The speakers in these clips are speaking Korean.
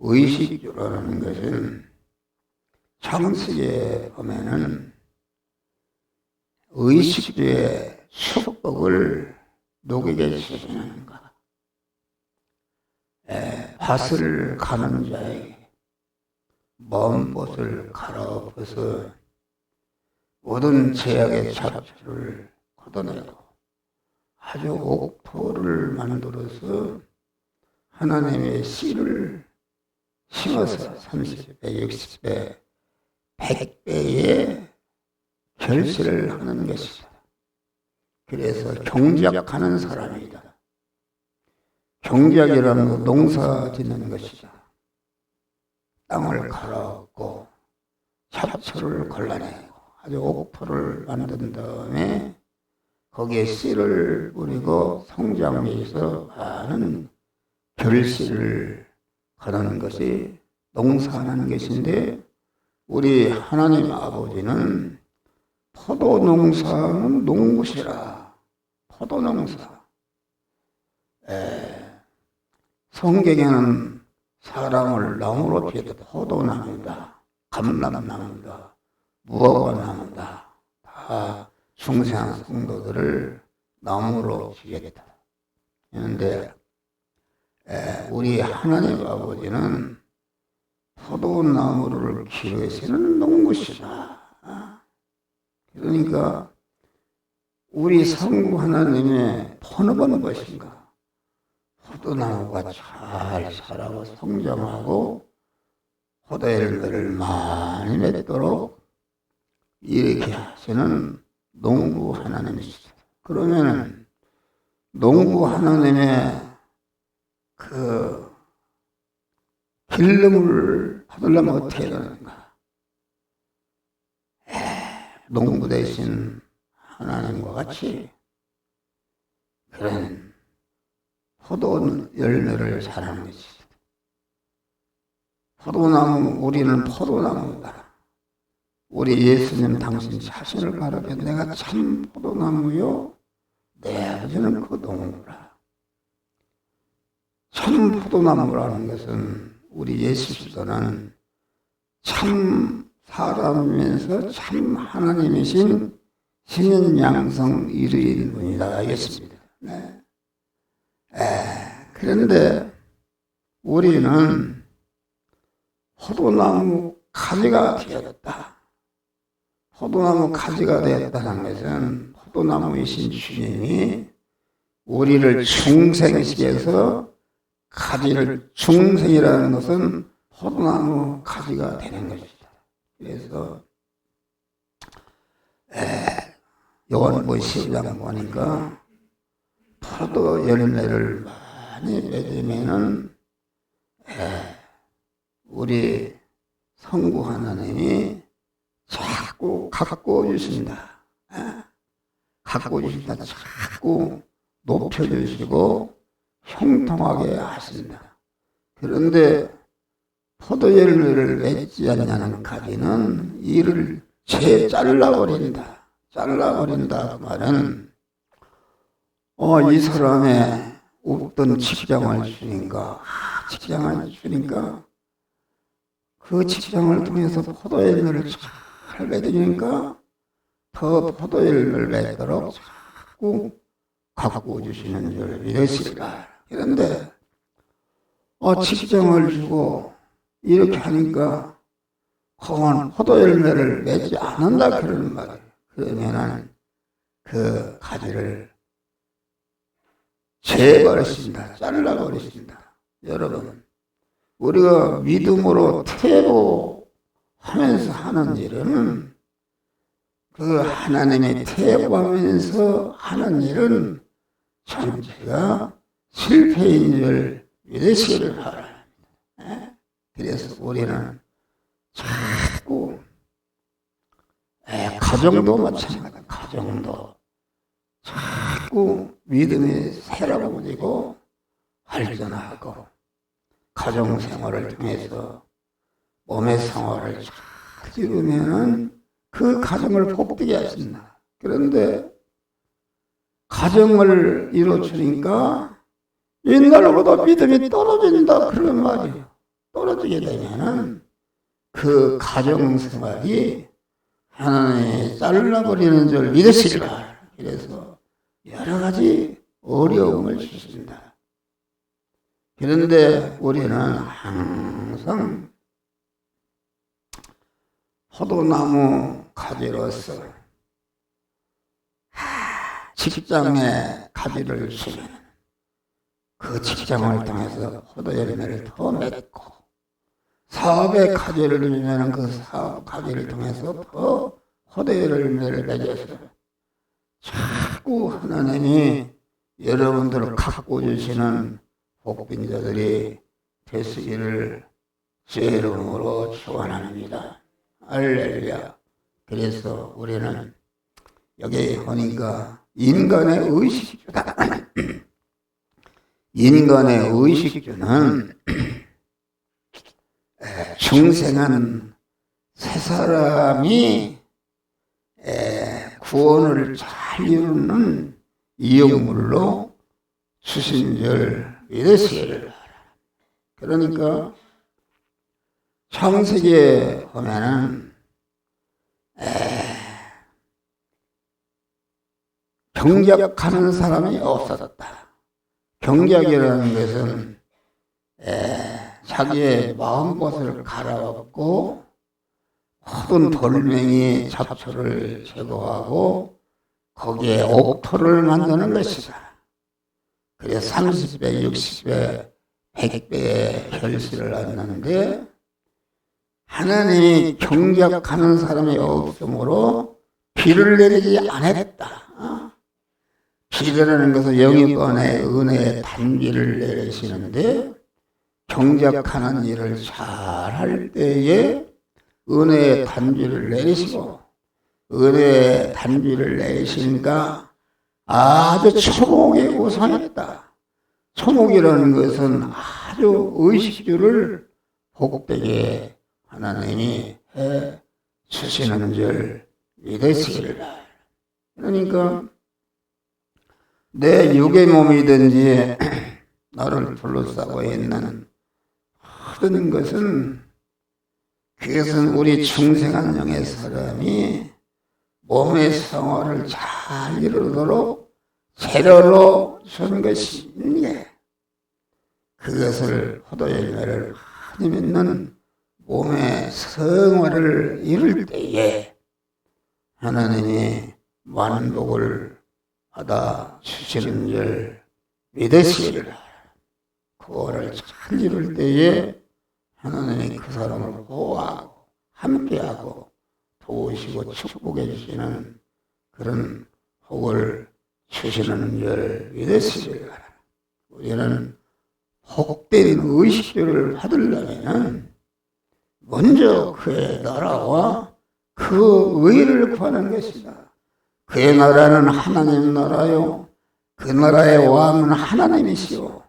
의식주라는 것은 창세기에 보면은 의식주의 축복을 누구에게 주시는가? 밭을 가는 자에게 먼 곳을 갈아엎어서 모든 제약의 잡초를 걷어내고 아주 옥토를 만들어서 하나님의 씨를 심어서 30배, 60배, 100배의 결실을 하는 것이다. 그래서 경작하는 사람이다. 경작이라는 건 농사 짓는 것이다. 땅을 갈아엎고 잡초를 걸러내고 아주 옥토를 만든 다음에 거기에 씨를 뿌리고 성장해서 많은 결실을 거두는 것이 농사하는 것인데, 우리 하나님 아버지는 포도 농사는 농부시라. 포도 농사. 성경에는 사람을 나무로 비유해 포도나무다, 감람나무다, 무화과나무다, 다 중생한 성도들을 나무로 비유했다. 그런데 우리 하나님 아버지는 포도나무를 기르시는 농부시다. 그러니까 우리 성부 하나님의 본업은 무엇인가? 포도나무가 잘 자라고 성장하고 포도 열매를 많이 맺도록 이렇게 하시는 농부 하나님이시다. 그러면 농부 하나님의 그 기름을 받으려면 어떻게 해야 되는가? 농부 대신 하나님과 같이 그런 포도 열매를 자라는 것이다. 포도나무, 우리는 포도나무다. 우리 예수님 당신 자신을 가르쳐 내가 참 포도나무요, 내 아버지는 그 농부라. 참 포도나무라는 것은 우리 예수께서는 참 사람이면서 참 하나님이신 신인양성 이르인 분이다 알겠습니다. 네. 그런데 우리는 포도나무 가지가 되었다. 포도나무 가지가 되었다는 것은 포도나무이신 주님이 우리를 중생시켜서 가지를, 중생이라는 것은 포도나무 가지가 되는 것이다. 그래서 요한복음 12장 보니까 포도 열매를 많이 맺으면은 우리 성부 하나님이 자꾸 갖고 주신다. 갖고 주신다. 자꾸 높여주시고 형통하게 하신다. 그런데 포도 열매를 맺지 않냐는 가지는 이를 잘라버린다. 잘라버린다 말은 이 사람의 어떤 직장을 주니까 직장을 주니까 그 직장을 통해서 포도 열매를 잘 맺으니까 더 포도 열매를 맺도록 자꾸 갖고 주시는 줄 믿으시라. 그런데 직장을 주고 이렇게 하니까 그건 포도 열매를 맺지 않는다 그러는 말이에요. 그러면은 그 가지를 재버리신다, 잘라버리신다. 여러분, 우리가 믿음으로 퇴보하면서 하는 일은, 그 하나님의 퇴보하면서 하는 일은 전체가 실패인 줄 믿으시기를 바랍니다. 그래서 우리는 자꾸 가정도 마찬가지다. 가정도 자꾸 믿음이 새로워지고 발전하고 가정생활을 통해서 몸의 생활을 잘 지으면은 그 가정을 복되게 하신다. 그런데 가정을 이루어주니까 옛날보다 믿음이 떨어진다 그런 말이에요. 떨어지게 되면은 그 가정생활이 하나님이 잘라버리는 줄 믿으시리라. 그래서 여러 가지 어려움을 주신다. 그런데 우리는 항상 포도나무 가지로서 직장에 가지를 주면 그 직장을 통해서 포도 열매를 더 맺고, 사업에 가지를 주면 그 사업 가지를 통해서 더 포도 열매를 맺어서 자꾸 하나님이 여러분들을 갖고 주시는 복된 자들이 되시기를 주의 이름으로 축원합니다. 할렐루야. 그래서 우리는 여기 보니까 인간의 의식주다. 인간의 의식주는 중생한 세 사람이 구원을 잘 이루는 이용물로 주신 줄 믿으시기를. 그러니까 창세기에 보면은 경작하는 사람이 없어졌다. 경작이라는 것은 자기의 마음것을 갈아엎고 모든 돌멩이 잡초를 제거하고 거기에 옥토를 만드는 것이다. 그래서 30배, 60배, 100배의 결실을 얻는데 하나님이 경작하는 사람이 없으므로 비를 내리지 않았다. 비라는 것은 영이권의 은혜의 단비를 내리시는데 경작하는 일을 잘할 때에 은혜의 단비를 내리시고, 은혜의 단비를 내리시니까 아주 초목이 우상했다. 초목이라는 것은 아주 의식주를 복되게 하나님이 해 주시는 줄 믿으시기를. 그러니까 내 육의 몸이든지 나를 둘러싸고 있는 모든 것은, 그것은 우리 중생한 영의 사람이 몸의 생활을 잘 이루도록 재료로 준 것인데, 그것을 포도 열매를 많이 맺는 몸의 생활을 이룰 때에 하나님이 만복을 받아 주시는 줄 믿으시기를. 그거를 잘 이룰 때에 하나님이 그 사람을 보호하고 함께하고 도우시고 축복해 주시는 그런 복을 주시는 줄 믿으시기를. 우리는 복된 의식주를 받으려면 먼저 그의 나라와 그 의를 구하는 것이다. 그의 나라는 하나님 나라요, 그 나라의 왕은 하나님이시오,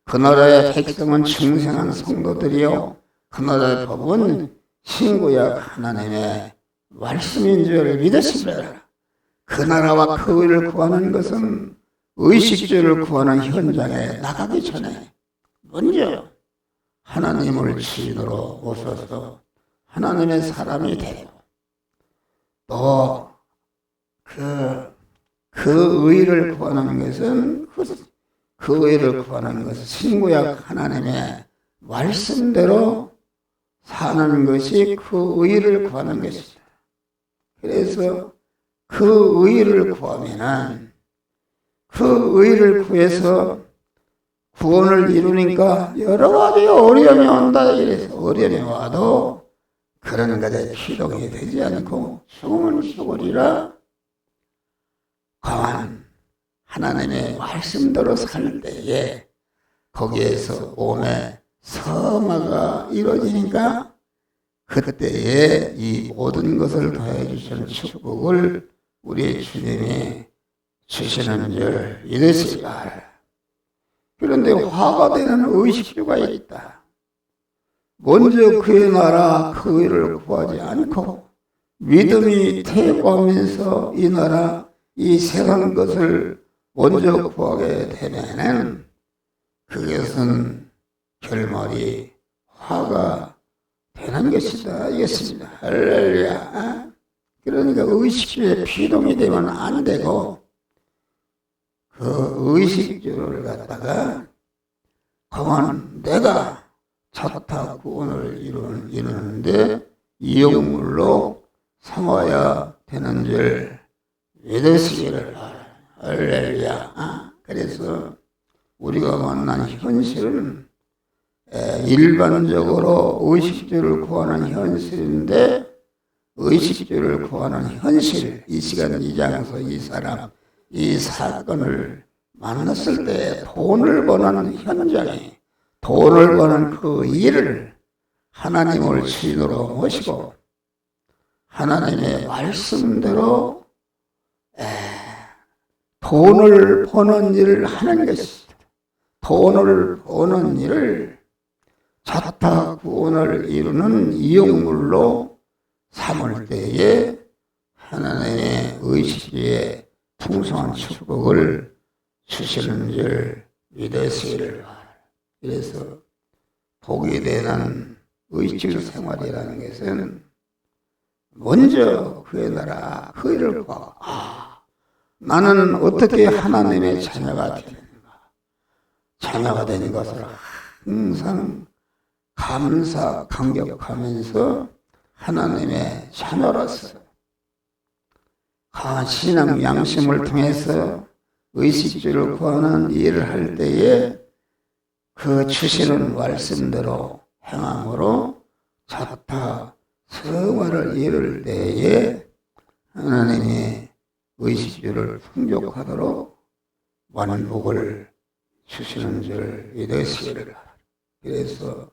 그 나라의 백성은 중생한 성도들이요, 그 나라의 법은 신구약 하나님의 말씀인 줄 믿으시라. 그 나라와 그 의를 구하는 것은 의식주를 구하는 현장에 나가기 전에 먼저 하나님을 주인으로 모셔서 하나님의 사람이 되고, 또 그 의를 구하는 것은, 그 의를 구하는 것은 신구약 하나님의 말씀대로 사는 것이 그 의를 구하는 것이다. 그래서 그 의를 구하면은, 그 의를 구해서 구원을 이루니까 여러 가지 어려움이 온다. 이래서 어려움이 와도 그런 것에 피동이 되지 않고 죽음을 죽으리라. 과한 하나님의 말씀대로 살 때에 거기에서 몸의 성화가 이루어지니까 그때에 이 모든 것을 더해 주시는 축복을 우리 주님이 주시는 줄 믿으시라. 그런데 화가 되는 의식주가 있다. 먼저 그의 나라 그 의를 구하지 않고 믿음이 퇴보하면서 이 나라 이 세상 것을 먼저 구하게 되면은 그것은 결말이 화가 되는 것이다. 알겠습니다. 할렐루야. 그러니까 의식주에 피동이 되면 안 되고, 그 의식주를 갖다가 그만 내가 자타 구원을 이루는데 이용물로 삼아야 되는 줄 믿으시기를. 할렐루야. 그래서 우리가 만난 현실은 일반적으로 의식주를 구하는 현실인데, 의식주를 구하는 현실, 이 시간, 이 장소, 이 사람, 이 사건을 만났을 때 돈을 버는 현장에, 돈을 버는 그 일을 하나님을 주인으로 모시고 하나님의 말씀대로 돈을 버는 일을 하는 것입니다. 돈을 버는 일을 자타 구원을 이루는 이용물로 삼을 때에 하나님의 의식주에 풍성한 축복을 주시는 줄 믿으시기를 바랍니다. 그래서 복이 되는 의식 생활이라는 것은 먼저 그의 나라, 그 일을 구하고, 나는 어떻게 하나님의 자녀가 되는가? 자녀가 되는 것을 항상 감사, 감격하면서 하나님의 자녀로서 강한 신앙 양심을 통해서 의식주를 구하는 일을 할 때에 그 주시는 말씀대로 행함으로 자타 성화를 이룰 때에 하나님이 의식주를 풍족하도록 만복을 주시는 줄 믿으시기를 바랍니다. 그래서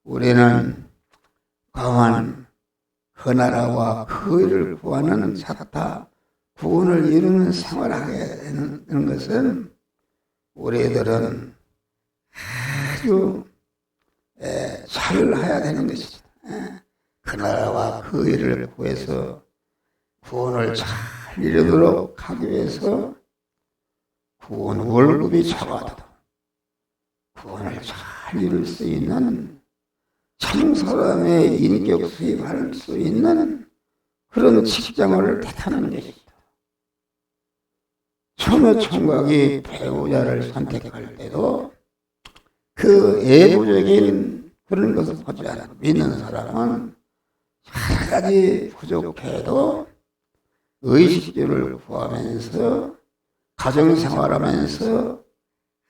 우리는 강한 그 나라와 그 일을 구하는 자타 구원을 이루는 생활을 하게 되는 것은 우리들은 아주 잘 해야 되는 것이다. 그 나라와 그 일을 구해서 구원을 잘 이루도록 하기 위해서 구원 월급이 적어도 구원을 잘 이룰 수 있는 참 사람의 인격 수입할 수 있는 그런 직장을 택하는 것이다. 처녀총각이 배우자를 선택할 때도 그 애부적인 그런 것을 보지 않고 믿는 사람은 여러 가지 부족해도 의식주를 구하면서 가정생활하면서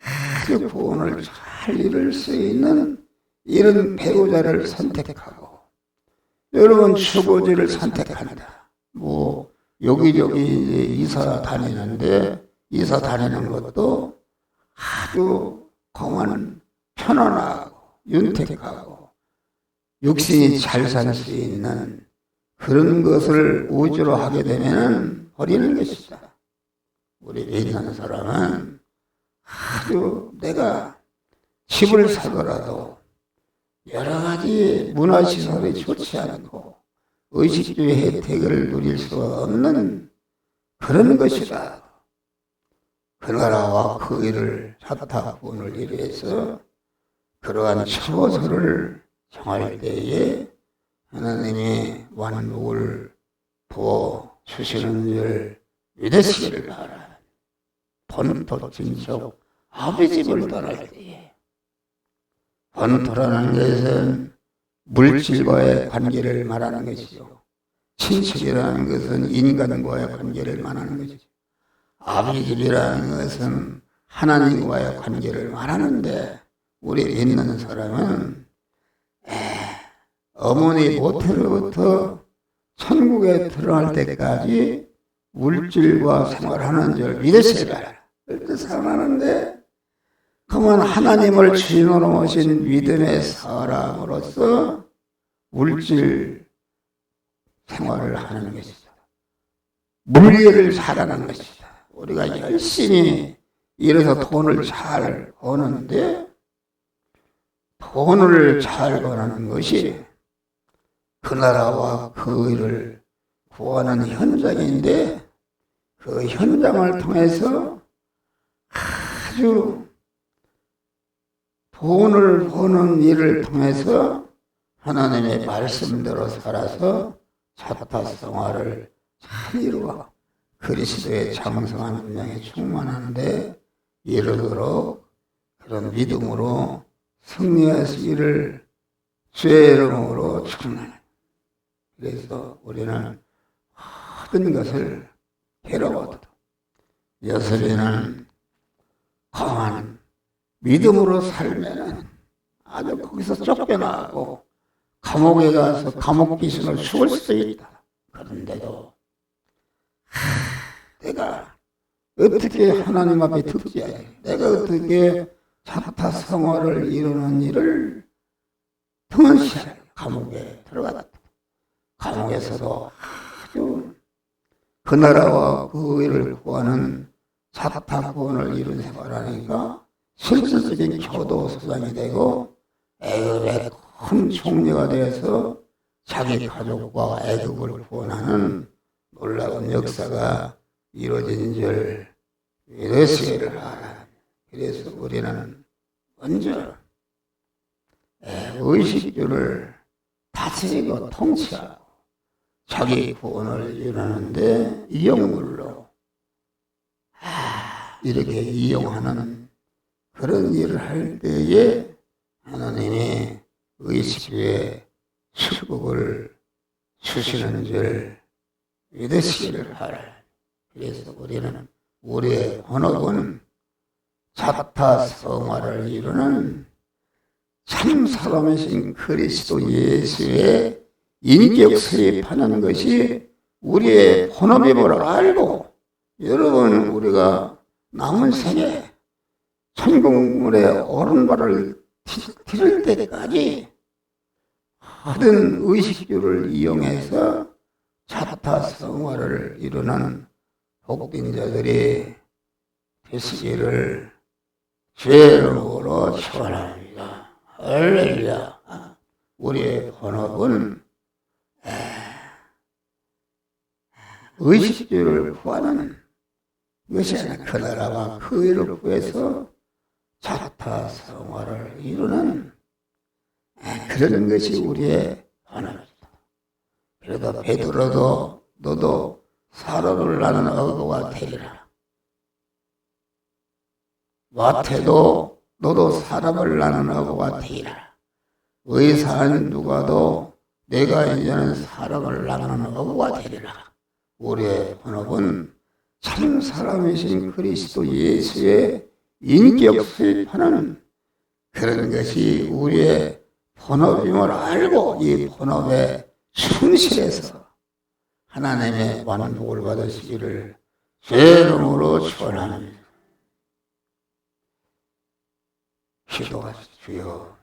아주 구원을 잘 이룰 수 있는 이런 배우자를 선택하고, 여러분 주거지를 선택한다. 여기저기 이사 다니는데 이사 다니는 것도 아주 공은 편안하고 윤택하고 육신이 잘 살 수 있는 그런 것을 우주로 하게 되면 버리는 것이다. 우리 믿는 사람은 아주 내가 집을 사더라도 여러 가지 문화시설이 좋지 않고 의식주의 혜택을 누릴 수 없는 그런 것이다. 그 나라와 그 일을 자타 구원을 위해서 그러한 처소를 정할 때에 하나님이 만복을 부어 주시는 줄 믿으시기를 바랍니다. 본토 친척 아버지 집을 떠날 때에, 본토라는 것은 물질과의 관계를 말하는 것이죠. 친척이라는 것은 인간과의 관계를 말하는 것이죠. 아버지 집이라는 것은 하나님과의 관계를 말하는데, 우리 믿는 사람은 어머니 모태로부터 천국에 들어갈 때까지 물질과 생활하는 줄 믿으시라. 그렇게 살아가는데, 그만 하나님을 주인으로 모신 믿음의 사람으로서 물질 생활을 하는 것이다. 물리를 잘하는 것이다. 우리가 열심히 일해서 돈을 잘 버는데, 돈을 잘 버는 것이 그 나라와 그 일을 구하는 현장인데, 그 현장을 통해서 아주 돈을 버는 일을 통해서 하나님의 말씀대로 살아서 자타성화를 잘 이루어 그리스도의 장성한 분량에 충만하는데 이르도록 그런 믿음으로 승리할 수 있기를 주의 이름으로 축원하노니. 그래서 우리는 모든 것을 해로워도 여설이는 강한 믿음으로 살면은 아주 거기서 쫓겨나고 감옥에 가서 감옥 귀신을 죽을 수도 있다. 그런데도 내가 어떻게 하나님 앞에 득지해야 돼? 내가 어떻게 자타성화를 이루는 일을 등한시하게 감옥에 들어갔다. 감옥에서도 아주 그 나라와 그 의를 구하는 자타구원을 이룬 생활하니까 실질적인 교도소장이 되고 애굽의 큰 총리가 되어서 자기 가족과 애굽을 구원하는 놀라운 역사가 이루어진 줄 믿으시기를 바랍니다. 그래서 우리는 먼저 의식주를 다스리고 통치하고 자기 구원을 이루는데 이용물로 이렇게 이용하는 그런 일을 할 때에 하나님이 의식주의 축복을 주시는 줄 믿으시기를 바랍니다. 그래서 우리는 우리의 본업은 자타성화를 이루는 참 사람이신 그리스도 예수의 인격 수입하는 것이 우리의 본업임을 알고 여러분 우리가 남은 생에 천국문에 오른발을 디딜 때까지 모든 의식주를 이용해서 자타성화를 이루는 복된 자들이 되시기를 주의 이름으로 축원합니다. 할렐루야. 우리의 본업은 의식주를 구하는 것이 아니라 그 나라와 그 의를 구해서 자타성화를 이루는 그런 것이 우리의 본업입니다. 그래도 베드로도 너도 사람을 나는 어거가 되리라. 마태도 너도 사람을 나는 어거가 되리라. 의사는 누가도 내가 이제는 사람을 나는 어거가 되리라. 우리의 본업은 참 사람이신 그리스도 예수의 인격 수입하는 그런 것이 우리의 본업임을 알고 이 본업에 충실해서 하나님의 만복을 받으시기를 주의 이름으로 축원합니다. 기도하십시오.